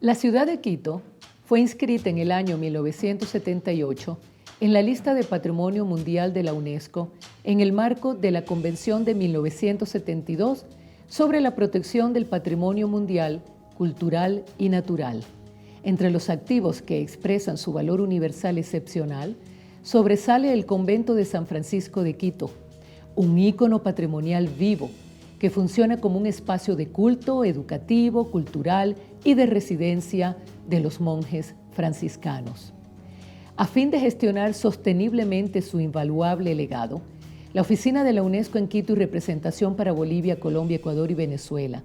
La ciudad de Quito fue inscrita en el año 1978 en la lista de Patrimonio Mundial de la UNESCO en el marco de la Convención de 1972 sobre la protección del patrimonio mundial, cultural y natural. Entre los activos que expresan su valor universal excepcional, sobresale el Convento de San Francisco de Quito, un ícono patrimonial vivo que funciona como un espacio de culto, educativo, cultural y de residencia de los monjes franciscanos. A fin de gestionar sosteniblemente su invaluable legado, la Oficina de la UNESCO en Quito y representación para Bolivia, Colombia, Ecuador y Venezuela,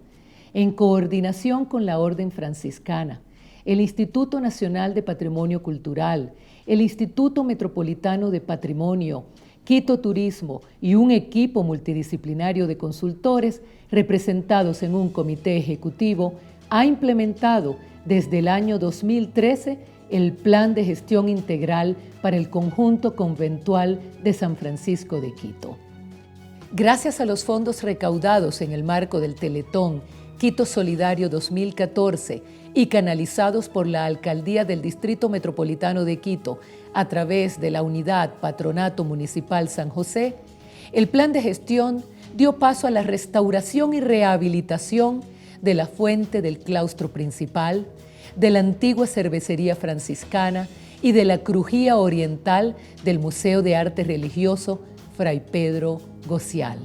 en coordinación con la Orden Franciscana, el Instituto Nacional de Patrimonio Cultural, el Instituto Metropolitano de Patrimonio, Quito Turismo y un equipo multidisciplinario de consultores representados en un comité ejecutivo, ha implementado desde el año 2013 el Plan de Gestión Integral para el Conjunto Conventual de San Francisco de Quito. Gracias a los fondos recaudados en el marco del Teletón Quito Solidario 2014 y canalizados por la Alcaldía del Distrito Metropolitano de Quito a través de la Unidad Patronato Municipal San José, el plan de gestión dio paso a la restauración y rehabilitación de la fuente del claustro principal, de la antigua cervecería franciscana y de la crujía oriental del Museo de Arte Religioso Fray Pedro Gocial.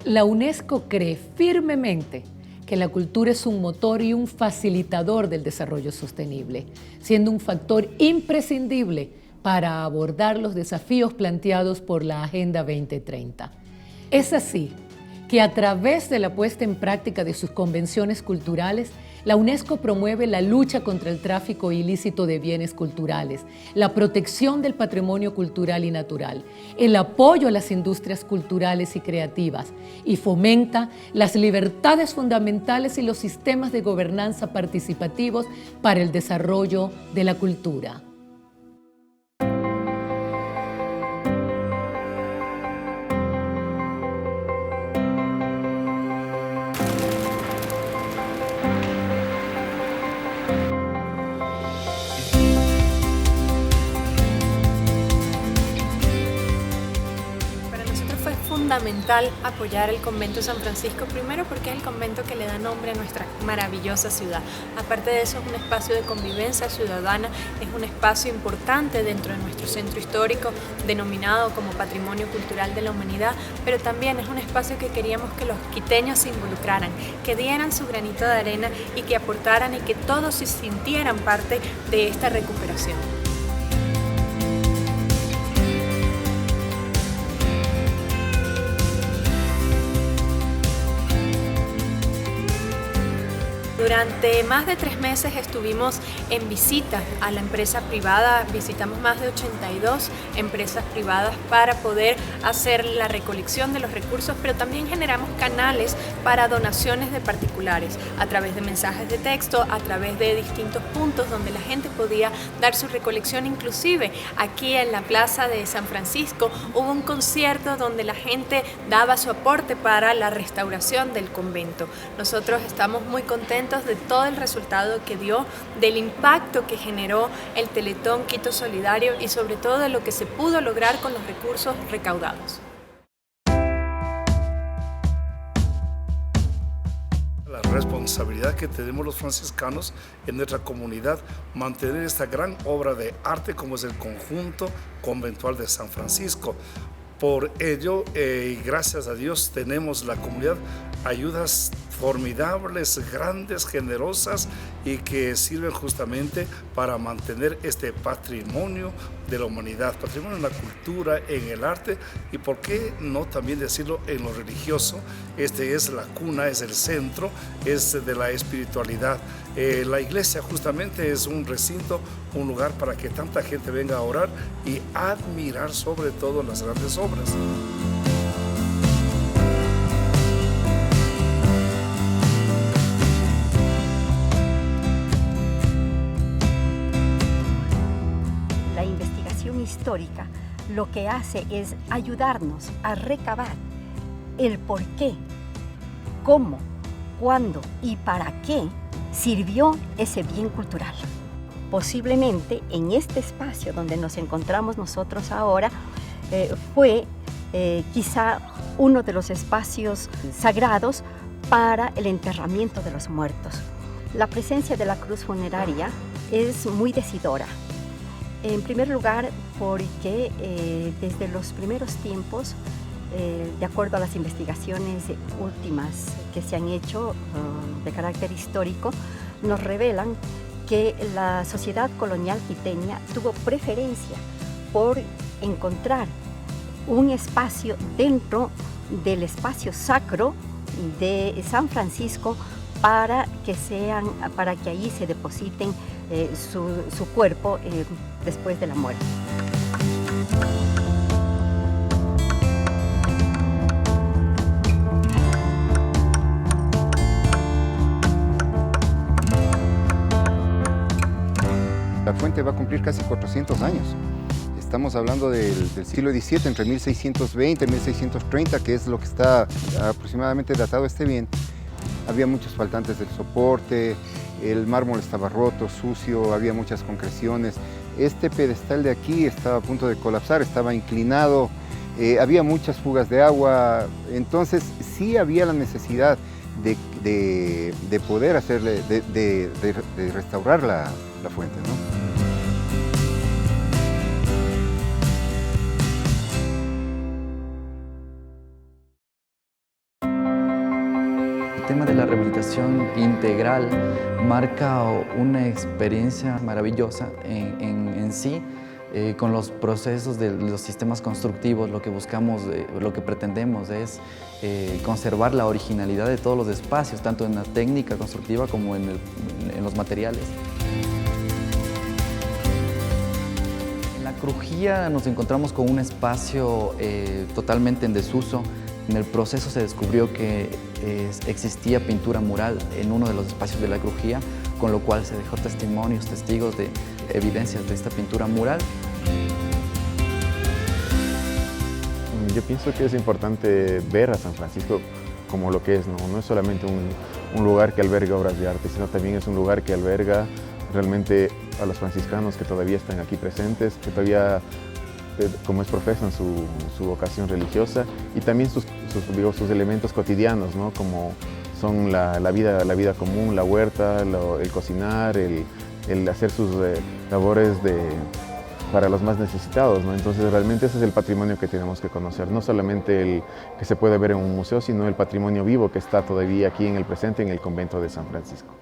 La UNESCO cree firmemente que la cultura es un motor y un facilitador del desarrollo sostenible, siendo un factor imprescindible para abordar los desafíos planteados por la Agenda 2030. Es así que a través de la puesta en práctica de sus convenciones culturales, la UNESCO promueve la lucha contra el tráfico ilícito de bienes culturales, la protección del patrimonio cultural y natural, el apoyo a las industrias culturales y creativas y fomenta las libertades fundamentales y los sistemas de gobernanza participativos para el desarrollo de la cultura. Fundamental apoyar el Convento San Francisco, primero porque es el convento que le da nombre a nuestra maravillosa ciudad. Aparte de eso, es un espacio de convivencia ciudadana, es un espacio importante dentro de nuestro centro histórico, denominado como Patrimonio Cultural de la Humanidad, pero también es un espacio que queríamos que los quiteños se involucraran, que dieran su granito de arena y que aportaran y que todos se sintieran parte de esta recuperación. Durante más de 3 meses estuvimos en visita a la empresa privada, visitamos más de 82 empresas privadas para poder hacer la recolección de los recursos, pero también generamos canales para donaciones de particulares a través de mensajes de texto, a través de distintos puntos donde la gente podía dar su recolección. Inclusive aquí en la plaza de San Francisco hubo un concierto donde la gente daba su aporte para la restauración del convento. Nosotros estamos muy contentos de todo el resultado que dio, del impacto que generó el Teletón Quito Solidario y sobre todo de lo que se pudo lograr con los recursos recaudados. La responsabilidad que tenemos los franciscanos en nuestra comunidad, mantener esta gran obra de arte como es el conjunto conventual de San Francisco. Por ello, y gracias a Dios, tenemos la comunidad ayudas formidables, grandes, generosas y que sirven justamente para mantener este patrimonio de la humanidad, patrimonio en la cultura, en el arte y por qué no también decirlo en lo religioso. Este es la cuna, es el centro, es de la espiritualidad. La iglesia justamente es un recinto, un lugar para que tanta gente venga a orar y admirar sobre todo las grandes obras. La investigación histórica lo que hace es ayudarnos a recabar el por qué, cómo, cuándo y para qué sirvió ese bien cultural. Posiblemente en este espacio donde nos encontramos nosotros ahora fue quizá uno de los espacios sagrados para el enterramiento de los muertos. La presencia de la cruz funeraria es muy decidora. En primer lugar, porque desde los primeros tiempos, de acuerdo a las investigaciones últimas que se han hecho de carácter histórico, nos revelan que la sociedad colonial quiteña tuvo preferencia por encontrar un espacio dentro del espacio sacro de San Francisco para que ahí se depositen su cuerpo después de la muerte. La fuente va a cumplir casi 400 años. Estamos hablando del siglo XVII, entre 1620 y 1630, que es lo que está aproximadamente datado este bien. Había muchos faltantes del soporte, el mármol estaba roto, sucio, había muchas concreciones. Este pedestal de aquí estaba a punto de colapsar, estaba inclinado, había muchas fugas de agua, entonces sí había la necesidad de poder hacerle, de restaurar la fuente, ¿no? El tema de la rehabilitación integral marca una experiencia maravillosa en sí, con los procesos de los sistemas constructivos. Lo que buscamos, lo que pretendemos es conservar la originalidad de todos los espacios, tanto en la técnica constructiva como en los materiales. En la crujía nos encontramos con un espacio totalmente en desuso. En el proceso se descubrió que existía pintura mural en uno de los espacios de la crujía, con lo cual se dejó testigos de evidencias de esta pintura mural. Yo pienso que es importante ver a San Francisco como lo que es, ¿no? No es solamente un lugar que alberga obras de arte, sino también es un lugar que alberga realmente a los franciscanos que todavía están aquí presentes, que todavía, como es, profesan su vocación religiosa, y también sus elementos cotidianos, ¿no? Como son la vida común, la huerta, el cocinar, el hacer sus labores para los más necesitados, ¿no? Entonces realmente ese es el patrimonio que tenemos que conocer, no solamente el que se puede ver en un museo, sino el patrimonio vivo que está todavía aquí en el presente en el convento de San Francisco.